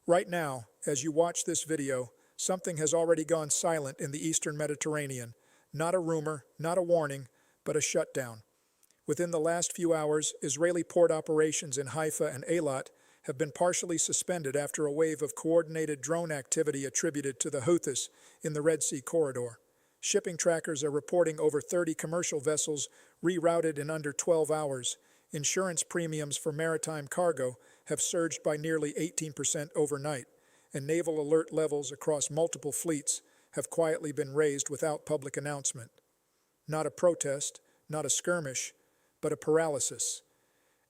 Right now, as you watch this video, something has already gone silent in the eastern Mediterranean. Not a rumor, not a warning, but a shutdown. Within the last few hours, Israeli port operations in Haifa and Eilat have been partially suspended after a wave of coordinated drone activity attributed to the Houthis in the Red Sea corridor. Shipping trackers are reporting over 30 commercial vessels rerouted in under 12 hours. Insurance premiums for maritime cargo have surged by nearly 18% overnight, and naval alert levels across multiple fleets have quietly been raised without public announcement. Not a protest, not a skirmish, but a paralysis.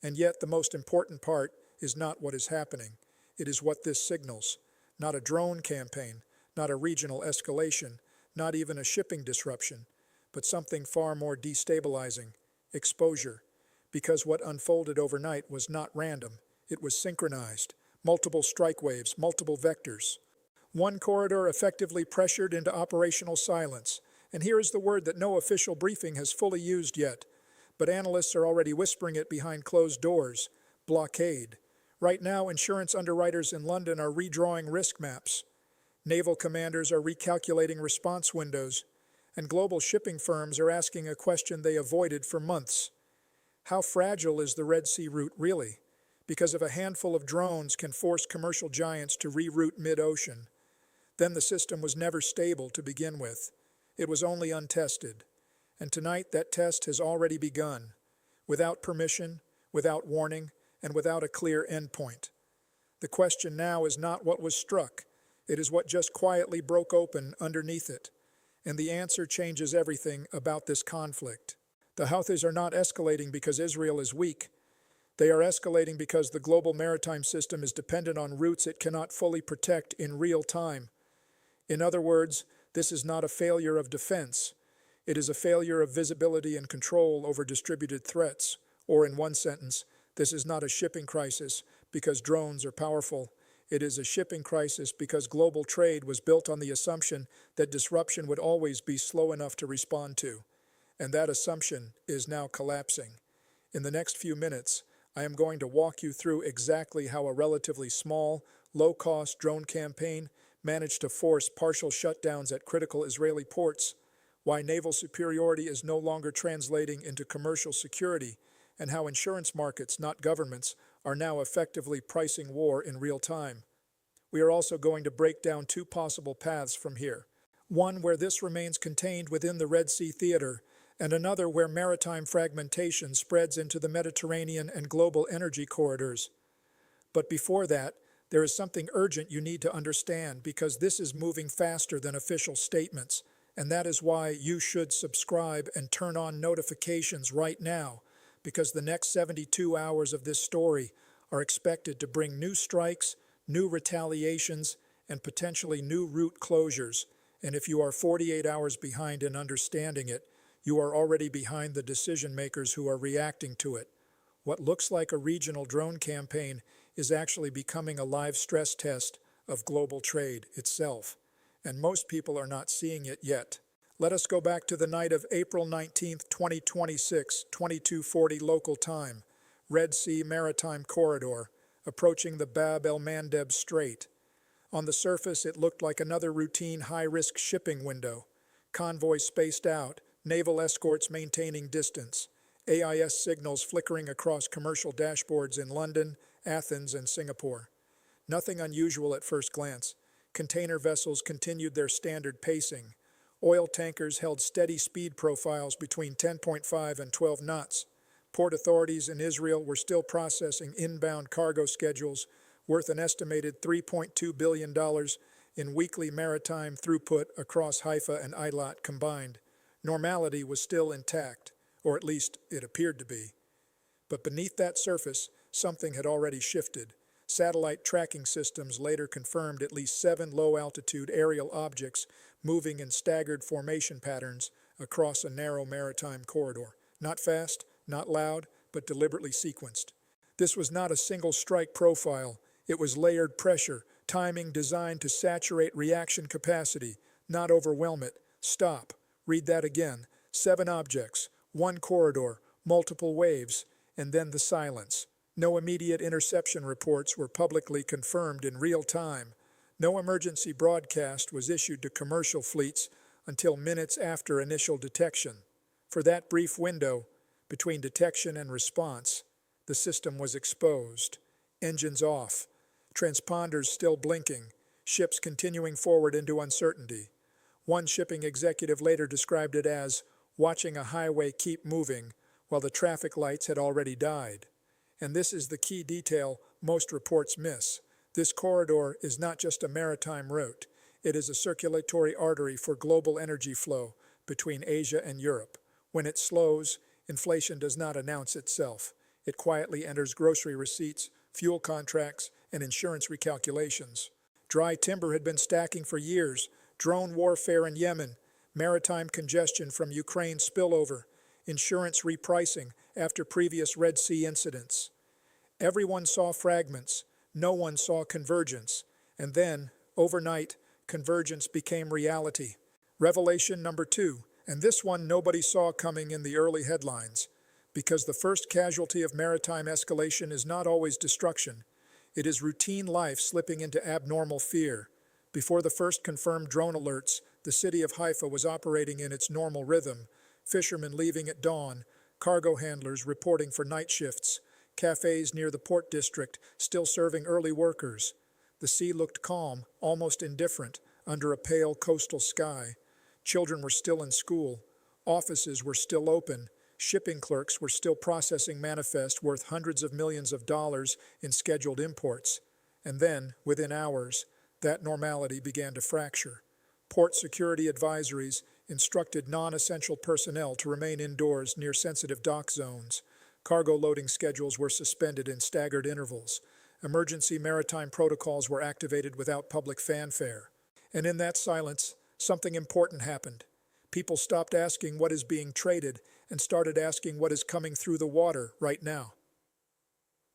And yet the most important part is not what is happening. It is what this signals. Not a drone campaign, not a regional escalation, not even a shipping disruption, but something far more destabilizing: exposure. Because what unfolded overnight was not random, it was synchronized. Multiple strike waves, multiple vectors. One corridor effectively pressured into operational silence. And here is the word that no official briefing has fully used yet, but analysts are already whispering it behind closed doors: blockade. Right now, insurance underwriters in London are redrawing risk maps. Naval commanders are recalculating response windows, and global shipping firms are asking a question they avoided for months. How fragile is the Red Sea route really? Because if a handful of drones can force commercial giants to reroute mid-ocean, then the system was never stable to begin with. It was only untested. And tonight that test has already begun, without permission, without warning, and without a clear endpoint. The question now is not what was struck, it is what just quietly broke open underneath it. And the answer changes everything about this conflict. The Houthis are not escalating because Israel is weak. They are escalating because the global maritime system is dependent on routes it cannot fully protect in real time. In other words, this is not a failure of defense. It is a failure of visibility and control over distributed threats. Or in one sentence, this is not a shipping crisis because drones are powerful. It is a shipping crisis because global trade was built on the assumption that disruption would always be slow enough to respond to. And that assumption is now collapsing. In the next few minutes, I am going to walk you through exactly how a relatively small, low-cost drone campaign managed to force partial shutdowns at critical Israeli ports, why naval superiority is no longer translating into commercial security, and how insurance markets, not governments, are now effectively pricing war in real time. We are also going to break down two possible paths from here. One where this remains contained within the Red Sea theater, and another where maritime fragmentation spreads into the Mediterranean and global energy corridors. But before that, there is something urgent you need to understand, because this is moving faster than official statements, and that is why you should subscribe and turn on notifications right now, because the next 72 hours of this story are expected to bring new strikes, new retaliations, and potentially new route closures. And if you are 48 hours behind in understanding it, you are already behind the decision makers who are reacting to it. What looks like a regional drone campaign is actually becoming a live stress test of global trade itself, and most people are not seeing it yet. Let us go back to the night of April 19, 2026, 22:40 local time, Red Sea Maritime Corridor, approaching the Bab el-Mandeb Strait. On the surface, it looked like another routine high-risk shipping window. Convoys spaced out, naval escorts maintaining distance, AIS signals flickering across commercial dashboards in London, Athens, and Singapore. Nothing unusual at first glance. Container vessels continued their standard pacing. Oil tankers held steady speed profiles between 10.5 and 12 knots. Port authorities in Israel were still processing inbound cargo schedules worth an estimated $3.2 billion in weekly maritime throughput across Haifa and Eilat combined. Normality was still intact, or at least it appeared to be. But beneath that surface, something had already shifted. Satellite tracking systems later confirmed at least 7 low-altitude aerial objects moving in staggered formation patterns across a narrow maritime corridor. Not fast, not loud, but deliberately sequenced. This was not a single strike profile. It was layered pressure, timing designed to saturate reaction capacity, not overwhelm it. Stop. Read that again. 7 objects, 1 corridor, multiple waves, and then the silence. No immediate interception reports were publicly confirmed in real time. No emergency broadcast was issued to commercial fleets until minutes after initial detection. For that brief window, between detection and response, the system was exposed. Engines off, transponders still blinking, ships continuing forward into uncertainty. One shipping executive later described it as watching a highway keep moving while the traffic lights had already died. And this is the key detail most reports miss. This corridor is not just a maritime route. It is a circulatory artery for global energy flow between Asia and Europe. When it slows, inflation does not announce itself. It quietly enters grocery receipts, fuel contracts, and insurance recalculations. Dry timber had been stacking for years, drone warfare in Yemen, maritime congestion from Ukraine spillover, insurance repricing after previous Red Sea incidents. Everyone saw fragments, no one saw convergence, and then, overnight, convergence became reality. Revelation number 2, and this one nobody saw coming in the early headlines, because the first casualty of maritime escalation is not always destruction. It is routine life slipping into abnormal fear. Before the first confirmed drone alerts, the city of Haifa was operating in its normal rhythm, fishermen leaving at dawn, cargo handlers reporting for night shifts, cafes near the port district still serving early workers. The sea looked calm, almost indifferent, under a pale coastal sky. Children were still in school. Offices were still open. Shipping clerks were still processing manifests worth hundreds of millions of dollars in scheduled imports. And then, within hours, that normality began to fracture. Port security advisories instructed non-essential personnel to remain indoors near sensitive dock zones. Cargo loading schedules were suspended in staggered intervals. Emergency maritime protocols were activated without public fanfare. And in that silence, something important happened. People stopped asking what is being traded and started asking what is coming through the water right now.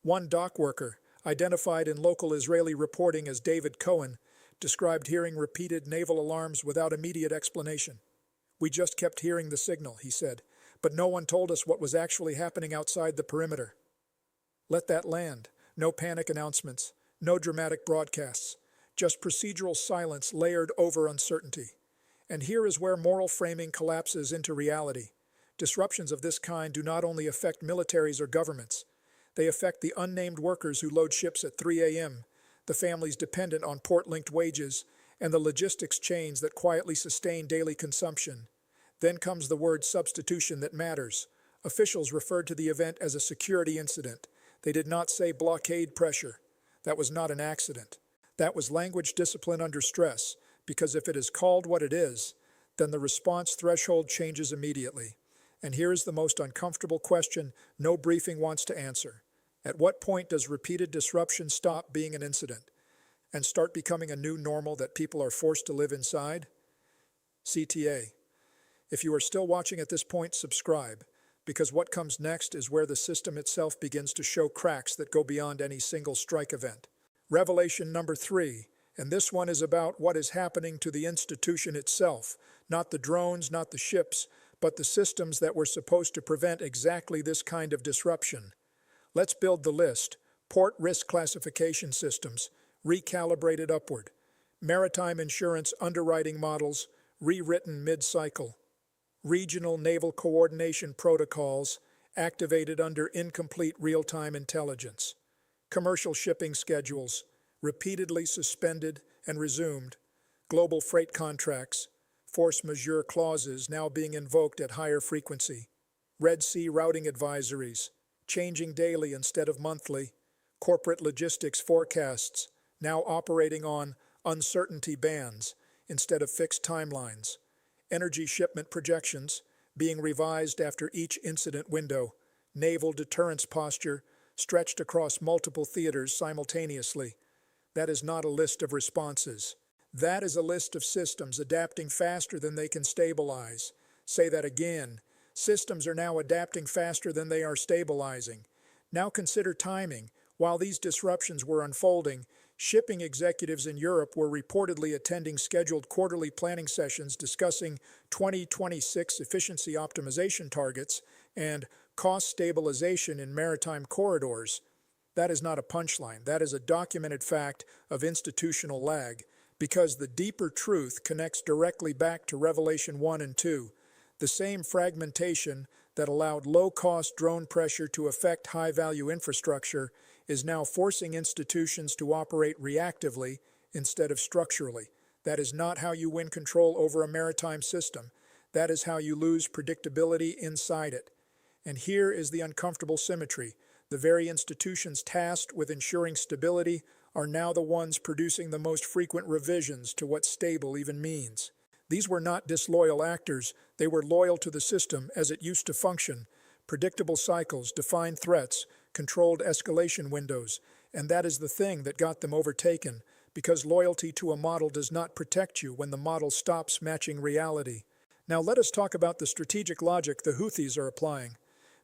One dock worker, identified in local Israeli reporting as David Cohen, described hearing repeated naval alarms without immediate explanation. "We just kept hearing the signal," he said, "but no one told us what was actually happening outside the perimeter." Let that land. No panic announcements, no dramatic broadcasts, just procedural silence layered over uncertainty. And here is where moral framing collapses into reality. Disruptions of this kind do not only affect militaries or governments. They affect the unnamed workers who load ships at 3 a.m., the families dependent on port-linked wages, and the logistics chains that quietly sustain daily consumption. Then comes the word substitution that matters. Officials referred to the event as a security incident. They did not say blockade pressure. That was not an accident. That was language discipline under stress, because if it is called what it is, then the response threshold changes immediately. And here is the most uncomfortable question no briefing wants to answer. At what point does repeated disruption stop being an incident and start becoming a new normal that people are forced to live inside? CTA. If you are still watching at this point, subscribe, because what comes next is where the system itself begins to show cracks that go beyond any single strike event. Revelation number 3, and this one is about what is happening to the institution itself, not the drones, not the ships, but the systems that were supposed to prevent exactly this kind of disruption. Let's build the list. Port risk classification systems, recalibrated upward. Maritime insurance underwriting models, rewritten mid-cycle. Regional naval coordination protocols, activated under incomplete real-time intelligence. Commercial shipping schedules, repeatedly suspended and resumed. Global freight contracts, force majeure clauses now being invoked at higher frequency. Red Sea routing advisories, changing daily instead of monthly. Corporate logistics forecasts, now operating on uncertainty bands instead of fixed timelines. Energy shipment projections, being revised after each incident window. Naval deterrence posture, stretched across multiple theaters simultaneously. That is not a list of responses. That is a list of systems adapting faster than they can stabilize. Say that again. Systems are now adapting faster than they are stabilizing. Now consider timing. While these disruptions were unfolding, shipping executives in Europe were reportedly attending scheduled quarterly planning sessions discussing 2026 efficiency optimization targets and cost stabilization in maritime corridors. That is not a punchline. That is a documented fact of institutional lag, because the deeper truth connects directly back to Revelation 1 and 2. The same fragmentation that allowed low-cost drone pressure to affect high-value infrastructure is now forcing institutions to operate reactively instead of structurally. That is not how you win control over a maritime system. That is how you lose predictability inside it. And here is the uncomfortable symmetry. The very institutions tasked with ensuring stability are now the ones producing the most frequent revisions to what stable even means. These were not disloyal actors, they were loyal to the system as it used to function. Predictable cycles, defined threats, controlled escalation windows, and that is the thing that got them overtaken, because loyalty to a model does not protect you when the model stops matching reality. Now let us talk about the strategic logic the Houthis are applying,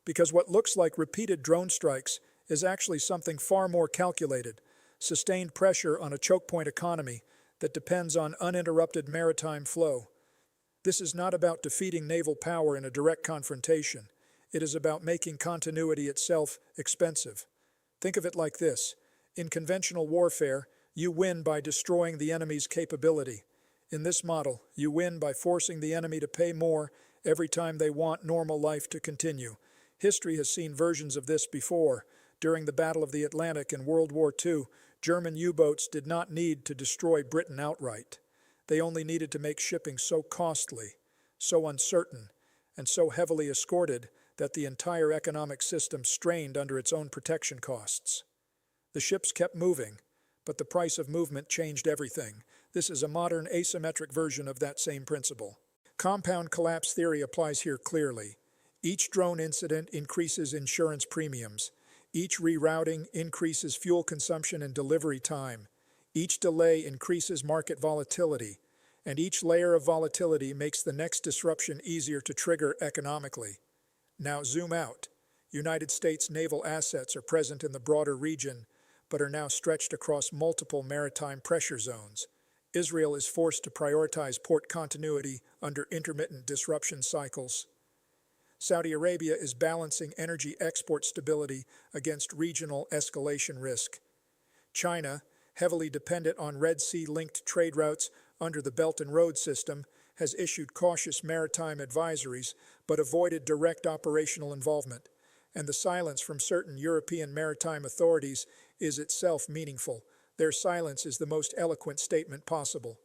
because what looks like repeated drone strikes is actually something far more calculated, sustained pressure on a choke point economy that depends on uninterrupted maritime flow. This is not about defeating naval power in a direct confrontation. It is about making continuity itself expensive. Think of it like this. In conventional warfare, you win by destroying the enemy's capability. In this model, you win by forcing the enemy to pay more every time they want normal life to continue. History has seen versions of this before. During the Battle of the Atlantic in World War II, German U-boats did not need to destroy Britain outright. They only needed to make shipping so costly, so uncertain, and so heavily escorted that the entire economic system strained under its own protection costs. The ships kept moving, but the price of movement changed everything. This is a modern asymmetric version of that same principle. Compound collapse theory applies here clearly. Each drone incident increases insurance premiums. Each rerouting increases fuel consumption and delivery time. Each delay increases market volatility, and each layer of volatility makes the next disruption easier to trigger economically. Now zoom out. United States naval assets are present in the broader region, but are now stretched across multiple maritime pressure zones. Israel is forced to prioritize port continuity under intermittent disruption cycles. Saudi Arabia is balancing energy export stability against regional escalation risk. China, heavily dependent on Red Sea-linked trade routes under the Belt and Road system, has issued cautious maritime advisories but avoided direct operational involvement. And the silence from certain European maritime authorities is itself meaningful. Their silence is the most eloquent statement possible.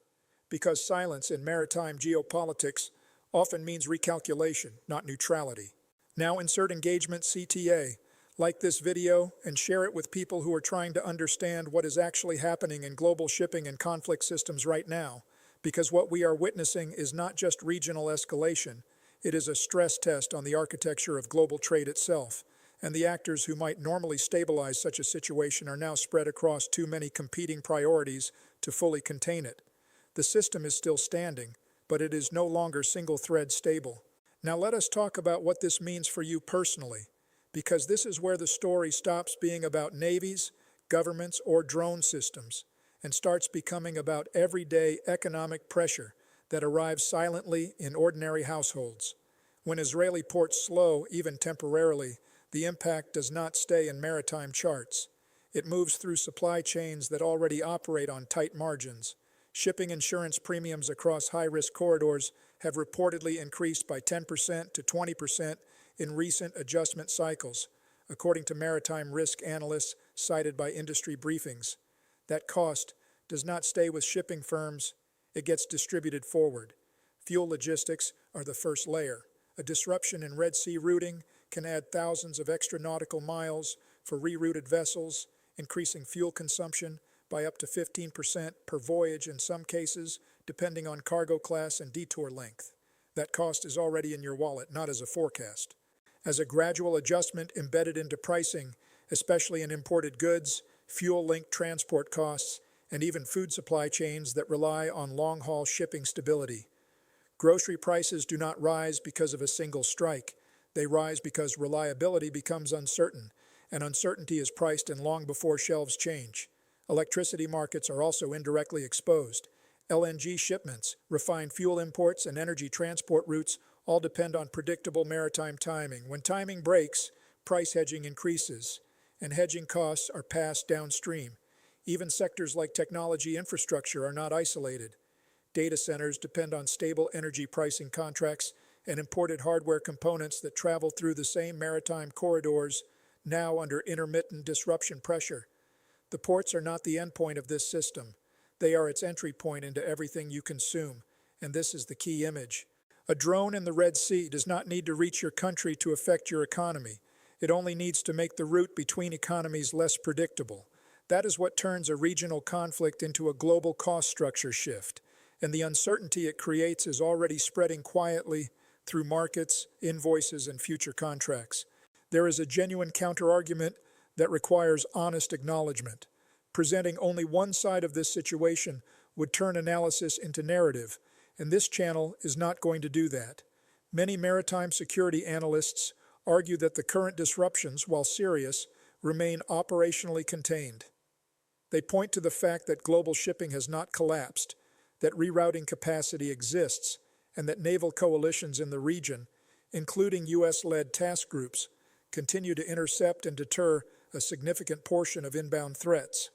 Because silence in maritime geopolitics often means recalculation, not neutrality. Now insert engagement CTA. Like this video and share it with people who are trying to understand what is actually happening in global shipping and conflict systems right now, because what we are witnessing is not just regional escalation, it is a stress test on the architecture of global trade itself, and the actors who might normally stabilize such a situation are now spread across too many competing priorities to fully contain it. The system is still standing, but it is no longer single-thread stable. Now let us talk about what this means for you personally, because this is where the story stops being about navies, governments, or drone systems, and starts becoming about everyday economic pressure that arrives silently in ordinary households. When Israeli ports slow, even temporarily, the impact does not stay in maritime charts. It moves through supply chains that already operate on tight margins. Shipping insurance premiums across high-risk corridors have reportedly increased by 10% to 20% in recent adjustment cycles, according to maritime risk analysts cited by industry briefings. That cost does not stay with shipping firms, it gets distributed forward. Fuel logistics are the first layer. A disruption in Red Sea routing can add thousands of extra nautical miles for rerouted vessels, increasing fuel consumption by up to 15% per voyage in some cases, depending on cargo class and detour length. That cost is already in your wallet, not as a forecast. As a gradual adjustment embedded into pricing, especially in imported goods, fuel-linked transport costs, and even food supply chains that rely on long-haul shipping stability. Grocery prices do not rise because of a single strike. They rise because reliability becomes uncertain, and uncertainty is priced in long before shelves change. Electricity markets are also indirectly exposed. LNG shipments, refined fuel imports, and energy transport routes all depend on predictable maritime timing. When timing breaks, price hedging increases. and hedging costs are passed downstream. Even sectors like technology infrastructure are not isolated. Data centers depend on stable energy pricing contracts and imported hardware components that travel through the same maritime corridors, now under intermittent disruption pressure. The ports are not the endpoint of this system. They are its entry point into everything you consume, and this is the key image. A drone in the Red Sea does not need to reach your country to affect your economy. It only needs to make the route between economies less predictable. That is what turns a regional conflict into a global cost structure shift, and the uncertainty it creates is already spreading quietly through markets, invoices, and future contracts. There is a genuine counterargument that requires honest acknowledgement. Presenting only one side of this situation would turn analysis into narrative, and this channel is not going to do that. Many maritime security analysts argue that the current disruptions, while serious, remain operationally contained. They point to the fact that global shipping has not collapsed, that rerouting capacity exists, and that naval coalitions in the region, including U.S.-led task groups, continue to intercept and deter a significant portion of inbound threats.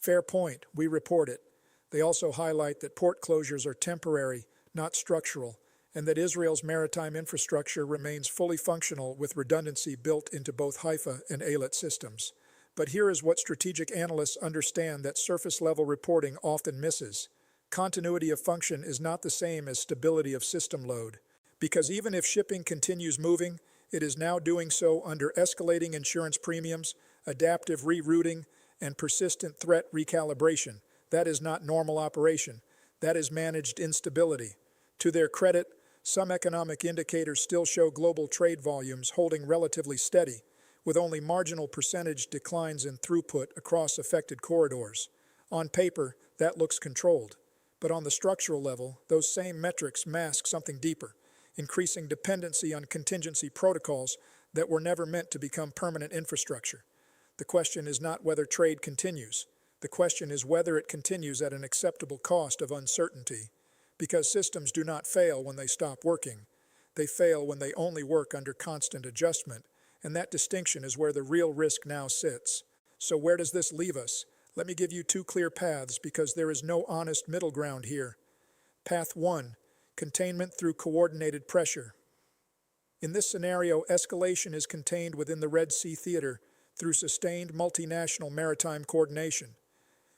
Fair point, we report it. They also highlight that port closures are temporary, not structural, and that Israel's maritime infrastructure remains fully functional with redundancy built into both Haifa and Eilat systems. But here is what strategic analysts understand that surface-level reporting often misses. Continuity of function is not the same as stability of system load, because even if shipping continues moving, it is now doing so under escalating insurance premiums, adaptive rerouting, and persistent threat recalibration. That is not normal operation. That is managed instability. To their credit, some economic indicators still show global trade volumes holding relatively steady, with only marginal percentage declines in throughput across affected corridors. On paper, that looks controlled. But on the structural level, those same metrics mask something deeper, increasing dependency on contingency protocols that were never meant to become permanent infrastructure. The question is not whether trade continues. The question is whether it continues at an acceptable cost of uncertainty. Because systems do not fail when they stop working. They fail when they only work under constant adjustment, and that distinction is where the real risk now sits. So where does this leave us? Let me give you two clear paths because there is no honest middle ground here. Path 1. Containment through coordinated pressure. In this scenario, escalation is contained within the Red Sea theater through sustained multinational maritime coordination.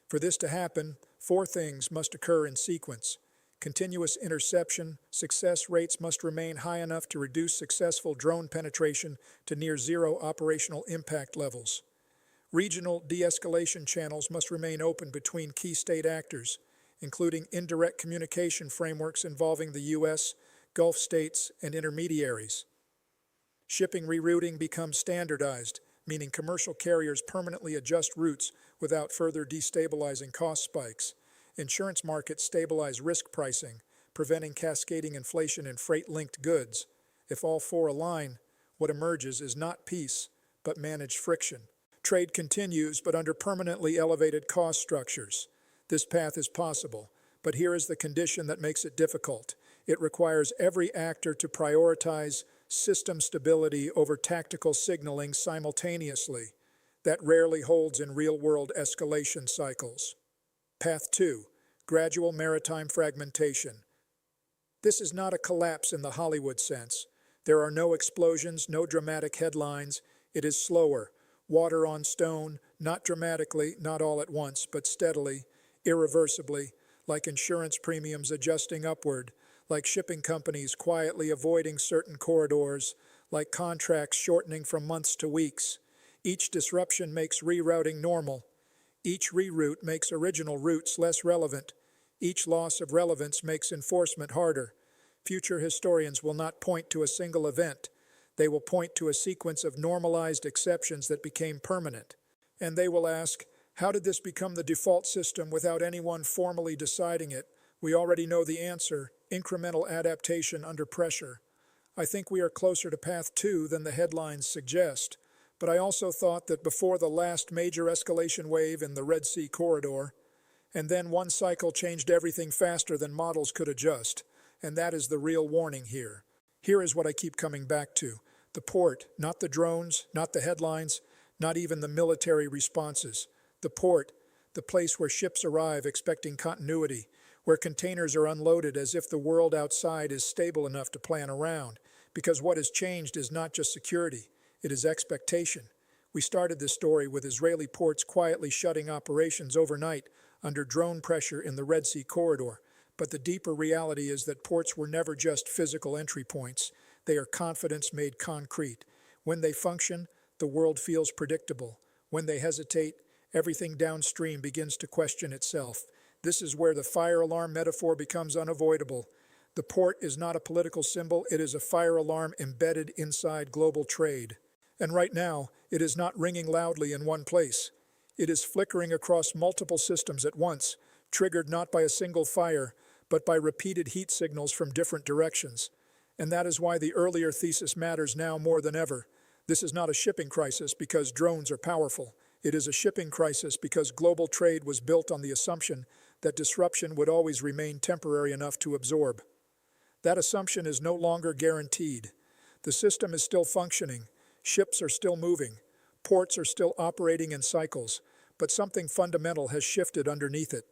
For this to happen, 4 things must occur in sequence. Continuous interception, success rates must remain high enough to reduce successful drone penetration to near zero operational impact levels. Regional de-escalation channels must remain open between key state actors, including indirect communication frameworks involving the U.S., Gulf states, and intermediaries. Shipping rerouting becomes standardized, meaning commercial carriers permanently adjust routes without further destabilizing cost spikes. Insurance markets stabilize risk pricing, preventing cascading inflation in freight-linked goods. If all 4 align, what emerges is not peace, but managed friction. Trade continues, but under permanently elevated cost structures. This path is possible, but here is the condition that makes it difficult. It requires every actor to prioritize system stability over tactical signaling simultaneously. That rarely holds in real-world escalation cycles. Path 2. Gradual maritime fragmentation. This is not a collapse in the Hollywood sense. There are no explosions, no dramatic headlines. It is slower. Water on stone, not dramatically, not all at once, but steadily, irreversibly, like insurance premiums adjusting upward, like shipping companies quietly avoiding certain corridors, like contracts shortening from months to weeks. Each disruption makes rerouting normal. Each reroute makes original routes less relevant. Each loss of relevance makes enforcement harder. Future historians will not point to a single event. They will point to a sequence of normalized exceptions that became permanent. And they will ask, how did this become the default system without anyone formally deciding it? We already know the answer: incremental adaptation under pressure. I think we are closer to path 2 than the headlines suggest. But I also thought that before the last major escalation wave in the Red Sea corridor, and then one cycle changed everything faster than models could adjust, and that is the real warning here. Here is what I keep coming back to. The port, not the drones, not the headlines, not even the military responses. The port, the place where ships arrive expecting continuity, where containers are unloaded as if the world outside is stable enough to plan around. Because what has changed is not just security, it is expectation. We started this story with Israeli ports quietly shutting operations overnight under drone pressure in the Red Sea corridor. But the deeper reality is that ports were never just physical entry points. They are confidence made concrete. When they function, the world feels predictable. When they hesitate, everything downstream begins to question itself. This is where the fire alarm metaphor becomes unavoidable. The port is not a political symbol, it is a fire alarm embedded inside global trade. And right now, it is not ringing loudly in one place. It is flickering across multiple systems at once, triggered not by a single fire, but by repeated heat signals from different directions. And that is why the earlier thesis matters now more than ever. This is not a shipping crisis because drones are powerful. It is a shipping crisis because global trade was built on the assumption that disruption would always remain temporary enough to absorb. That assumption is no longer guaranteed. The system is still functioning, ships are still moving, ports are still operating in cycles, but something fundamental has shifted underneath it.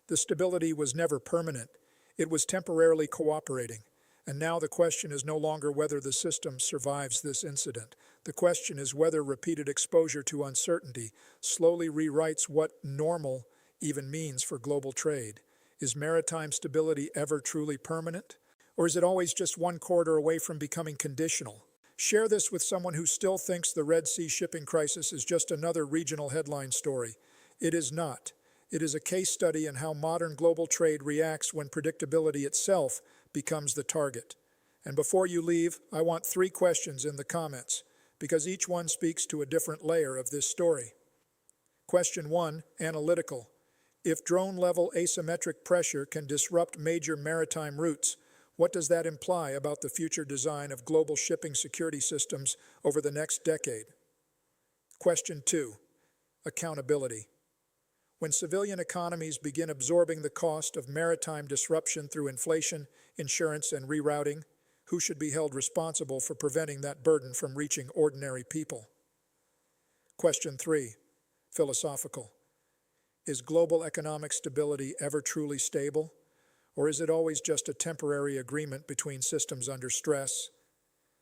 The stability was never permanent. It was temporarily cooperating. And now the question is no longer whether the system survives this incident. The question is whether repeated exposure to uncertainty slowly rewrites what normal even means for global trade. Is maritime stability ever truly permanent? Or is it always just one corridor away from becoming conditional? Share this with someone who still thinks the Red Sea shipping crisis is just another regional headline story. It is not. It is a case study in how modern global trade reacts when predictability itself becomes the target. And before you leave, I want 3 questions in the comments, because each one speaks to a different layer of this story. Question 1, analytical. If drone-level asymmetric pressure can disrupt major maritime routes, what does that imply about the future design of global shipping security systems over the next decade? Question 2, accountability. When civilian economies begin absorbing the cost of maritime disruption through inflation, insurance, and rerouting, who should be held responsible for preventing that burden from reaching ordinary people? Question 3, philosophical. Is global economic stability ever truly stable? Or is it always just a temporary agreement between systems under stress?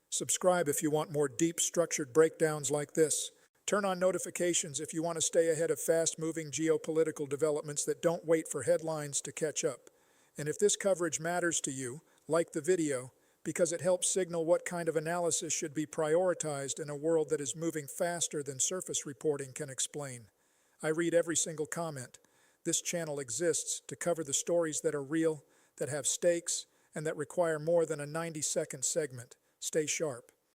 Subscribe if you want more deep, structured breakdowns like this. Turn on notifications if you want to stay ahead of fast-moving geopolitical developments that don't wait for headlines to catch up. And if this coverage matters to you, like the video, because it helps signal what kind of analysis should be prioritized in a world that is moving faster than surface reporting can explain. I read every single comment. This channel exists to cover the stories that are real, that have stakes, and that require more than a 90-second segment. Stay sharp.